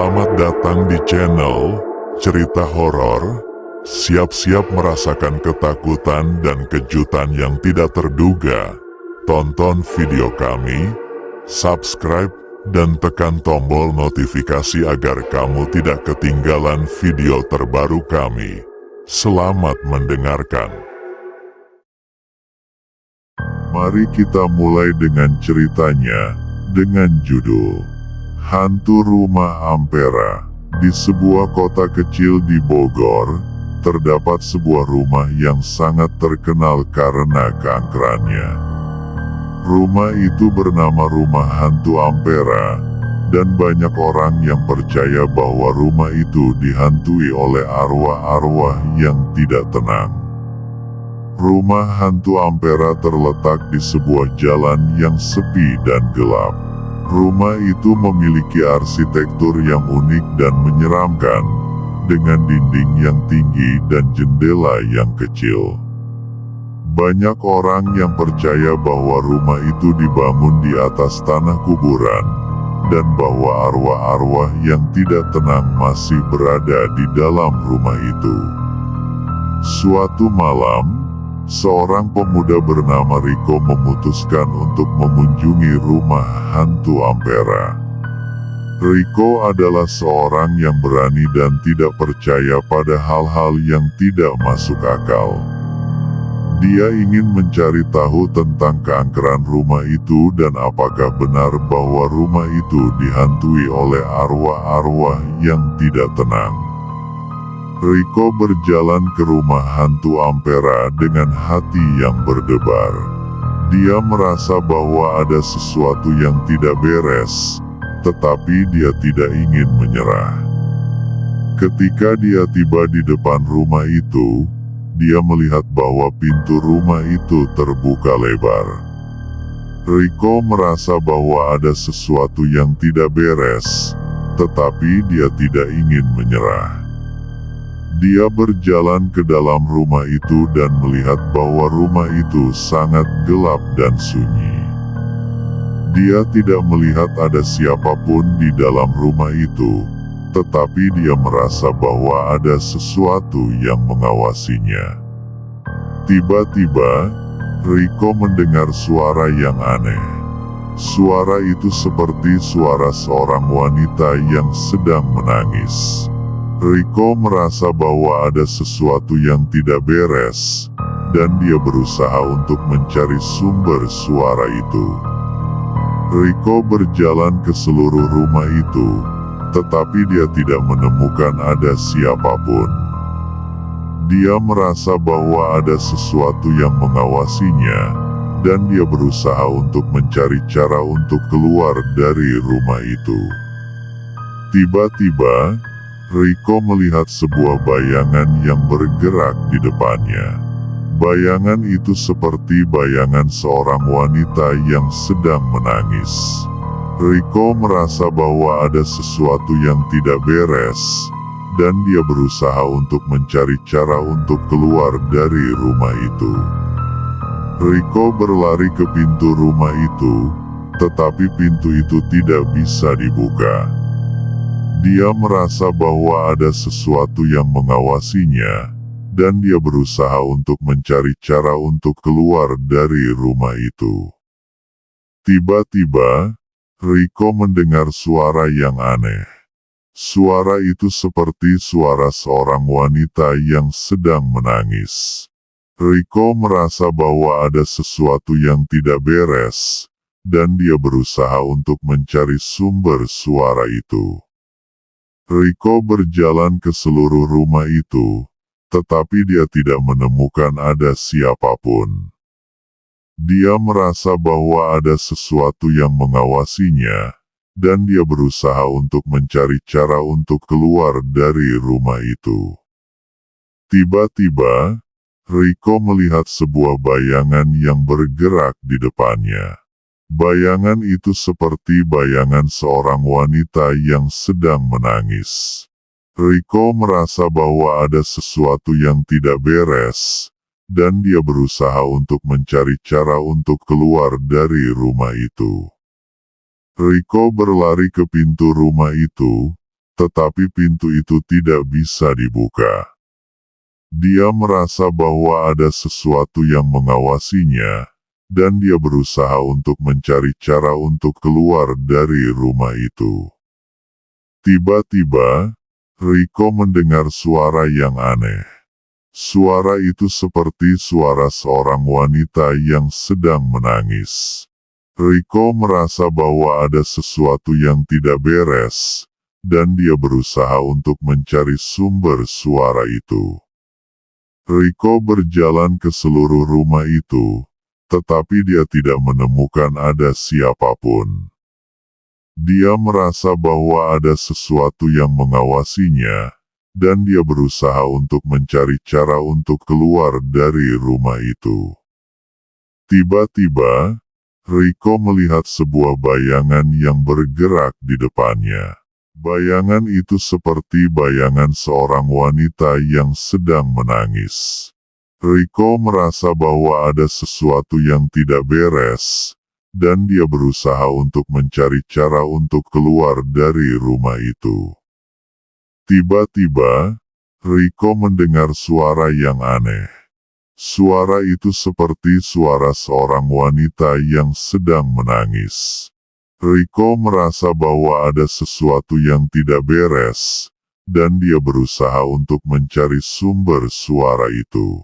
Selamat datang di channel Cerita Horor. Siap-siap merasakan ketakutan dan kejutan yang tidak terduga. Tonton video kami, subscribe, dan tekan tombol notifikasi agar kamu tidak ketinggalan video terbaru kami. Selamat mendengarkan. Mari kita mulai dengan ceritanya, dengan judul Hantu Rumah Ampera. Di sebuah kota kecil di Bogor, terdapat sebuah rumah yang sangat terkenal karena keangkerannya. Rumah itu bernama Rumah Hantu Ampera, dan banyak orang yang percaya bahwa rumah itu dihantui oleh arwah-arwah yang tidak tenang. Rumah Hantu Ampera terletak di sebuah jalan yang sepi dan gelap. Rumah itu memiliki arsitektur yang unik dan menyeramkan, dengan dinding yang tinggi dan jendela yang kecil. Banyak orang yang percaya bahwa rumah itu dibangun di atas tanah kuburan, dan bahwa arwah-arwah yang tidak tenang masih berada di dalam rumah itu. Suatu malam, seorang pemuda bernama Riko memutuskan untuk mengunjungi rumah hantu Ampera. Riko adalah seorang yang berani dan tidak percaya pada hal-hal yang tidak masuk akal. Dia ingin mencari tahu tentang keangkeran rumah itu dan apakah benar bahwa rumah itu dihantui oleh arwah-arwah yang tidak tenang. Riko berjalan ke rumah hantu Ampera dengan hati yang berdebar. Dia merasa bahwa ada sesuatu yang tidak beres, tetapi dia tidak ingin menyerah. Ketika dia tiba di depan rumah itu, dia melihat bahwa pintu rumah itu terbuka lebar. Riko merasa bahwa ada sesuatu yang tidak beres, tetapi dia tidak ingin menyerah. Dia berjalan ke dalam rumah itu dan melihat bahwa rumah itu sangat gelap dan sunyi. Dia tidak melihat ada siapapun di dalam rumah itu, tetapi dia merasa bahwa ada sesuatu yang mengawasinya. Tiba-tiba, Riko mendengar suara yang aneh. Suara itu seperti suara seorang wanita yang sedang menangis. Riko merasa bahwa ada sesuatu yang tidak beres, dan dia berusaha untuk mencari sumber suara itu. Riko berjalan ke seluruh rumah itu, tetapi dia tidak menemukan ada siapapun. Dia merasa bahwa ada sesuatu yang mengawasinya, dan dia berusaha untuk mencari cara untuk keluar dari rumah itu. Tiba-tiba, Riko melihat sebuah bayangan yang bergerak di depannya. Bayangan itu seperti bayangan seorang wanita yang sedang menangis. Riko merasa bahwa ada sesuatu yang tidak beres, dan dia berusaha untuk mencari cara untuk keluar dari rumah itu. Riko berlari ke pintu rumah itu, tetapi pintu itu tidak bisa dibuka. Dia merasa bahwa ada sesuatu yang mengawasinya, dan dia berusaha untuk mencari cara untuk keluar dari rumah itu. Tiba-tiba, Riko mendengar suara yang aneh. Suara itu seperti suara seorang wanita yang sedang menangis. Riko merasa bahwa ada sesuatu yang tidak beres, dan dia berusaha untuk mencari sumber suara itu. Riko berjalan ke seluruh rumah itu, tetapi dia tidak menemukan ada siapapun. Dia merasa bahwa ada sesuatu yang mengawasinya, dan dia berusaha untuk mencari cara untuk keluar dari rumah itu. Tiba-tiba, Riko melihat sebuah bayangan yang bergerak di depannya. Bayangan itu seperti bayangan seorang wanita yang sedang menangis. Riko merasa bahwa ada sesuatu yang tidak beres, dan dia berusaha untuk mencari cara untuk keluar dari rumah itu. Riko berlari ke pintu rumah itu, tetapi pintu itu tidak bisa dibuka. Dia merasa bahwa ada sesuatu yang mengawasinya, dan dia berusaha untuk mencari cara untuk keluar dari rumah itu. Tiba-tiba, Rico mendengar suara yang aneh. Suara itu seperti suara seorang wanita yang sedang menangis. Rico merasa bahwa ada sesuatu yang tidak beres, dan dia berusaha untuk mencari sumber suara itu. Rico berjalan ke seluruh rumah itu, tetapi dia tidak menemukan ada siapapun. Dia merasa bahwa ada sesuatu yang mengawasinya, dan dia berusaha untuk mencari cara untuk keluar dari rumah itu. Tiba-tiba, Rico melihat sebuah bayangan yang bergerak di depannya. Bayangan itu seperti bayangan seorang wanita yang sedang menangis. Rico merasa bahwa ada sesuatu yang tidak beres, dan dia berusaha untuk mencari cara untuk keluar dari rumah itu. Tiba-tiba, Rico mendengar suara yang aneh. Suara itu seperti suara seorang wanita yang sedang menangis. Rico merasa bahwa ada sesuatu yang tidak beres, dan dia berusaha untuk mencari sumber suara itu.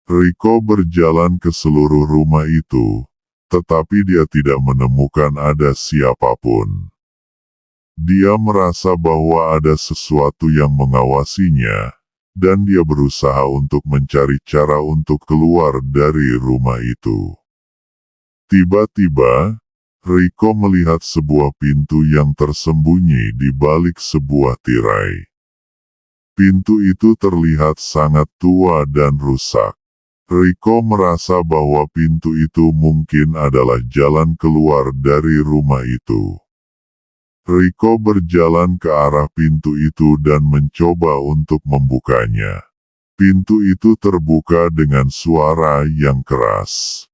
Rico berjalan ke seluruh rumah itu, tetapi dia tidak menemukan ada siapapun. Dia merasa bahwa ada sesuatu yang mengawasinya, dan dia berusaha untuk mencari cara untuk keluar dari rumah itu. Tiba-tiba, Rico melihat sebuah pintu yang tersembunyi di balik sebuah tirai. Pintu itu terlihat sangat tua dan rusak. Rico merasa bahwa pintu itu mungkin adalah jalan keluar dari rumah itu. Rico berjalan ke arah pintu itu dan mencoba untuk membukanya. Pintu itu terbuka dengan suara yang keras.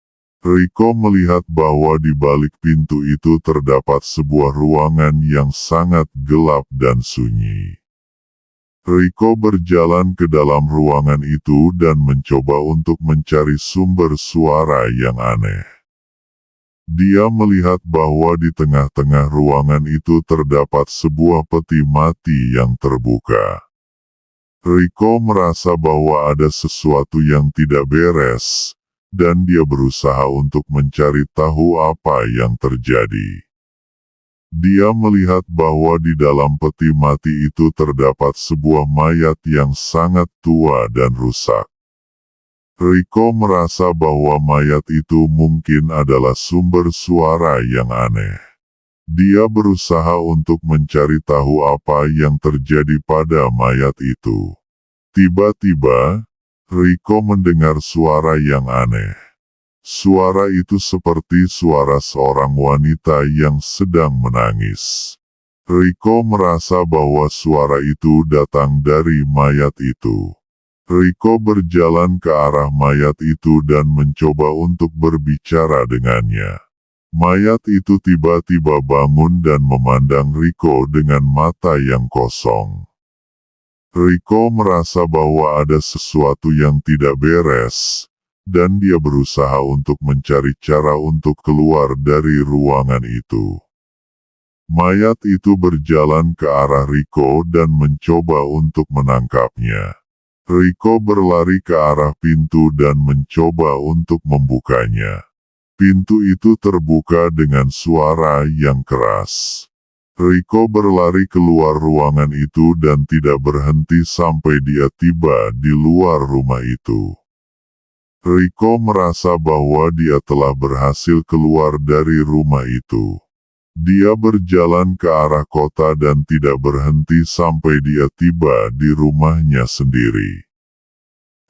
Rico melihat bahwa di balik pintu itu terdapat sebuah ruangan yang sangat gelap dan sunyi. Rico berjalan ke dalam ruangan itu dan mencoba untuk mencari sumber suara yang aneh. Dia melihat bahwa di tengah-tengah ruangan itu terdapat sebuah peti mati yang terbuka. Rico merasa bahwa ada sesuatu yang tidak beres, dan dia berusaha untuk mencari tahu apa yang terjadi. Dia melihat bahwa di dalam peti mati itu terdapat sebuah mayat yang sangat tua dan rusak. Rico merasa bahwa mayat itu mungkin adalah sumber suara yang aneh. Dia berusaha untuk mencari tahu apa yang terjadi pada mayat itu. Tiba-tiba, Rico mendengar suara yang aneh. Suara itu seperti suara seorang wanita yang sedang menangis. Rico merasa bahwa suara itu datang dari mayat itu. Rico berjalan ke arah mayat itu dan mencoba untuk berbicara dengannya. Mayat itu tiba-tiba bangun dan memandang Rico dengan mata yang kosong. Rico merasa bahwa ada sesuatu yang tidak beres, dan dia berusaha untuk mencari cara untuk keluar dari ruangan itu. Mayat itu berjalan ke arah Rico dan mencoba untuk menangkapnya. Rico berlari ke arah pintu dan mencoba untuk membukanya. Pintu itu terbuka dengan suara yang keras. Rico berlari keluar ruangan itu dan tidak berhenti sampai dia tiba di luar rumah itu. Rico merasa bahwa dia telah berhasil keluar dari rumah itu. Dia berjalan ke arah kota dan tidak berhenti sampai dia tiba di rumahnya sendiri.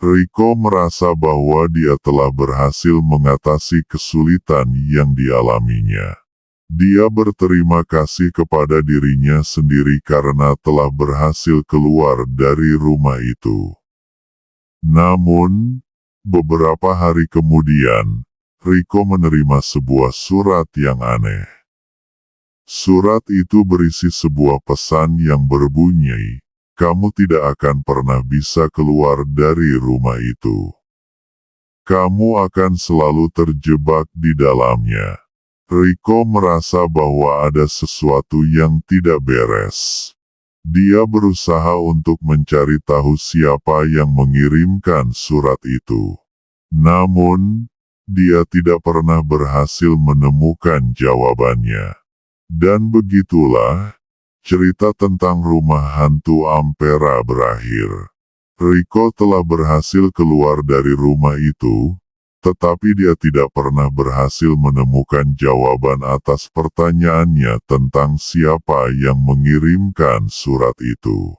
Rico merasa bahwa dia telah berhasil mengatasi kesulitan yang dialaminya. Dia berterima kasih kepada dirinya sendiri karena telah berhasil keluar dari rumah itu. Namun, beberapa hari kemudian, Rico menerima sebuah surat yang aneh. Surat itu berisi sebuah pesan yang berbunyi, "Kamu tidak akan pernah bisa keluar dari rumah itu. Kamu akan selalu terjebak di dalamnya." Rico merasa bahwa ada sesuatu yang tidak beres. Dia berusaha untuk mencari tahu siapa yang mengirimkan surat itu. Namun, dia tidak pernah berhasil menemukan jawabannya. Dan begitulah, cerita tentang rumah hantu Ampera berakhir. Rico telah berhasil keluar dari rumah itu, tetapi dia tidak pernah berhasil menemukan jawaban atas pertanyaannya tentang siapa yang mengirimkan surat itu.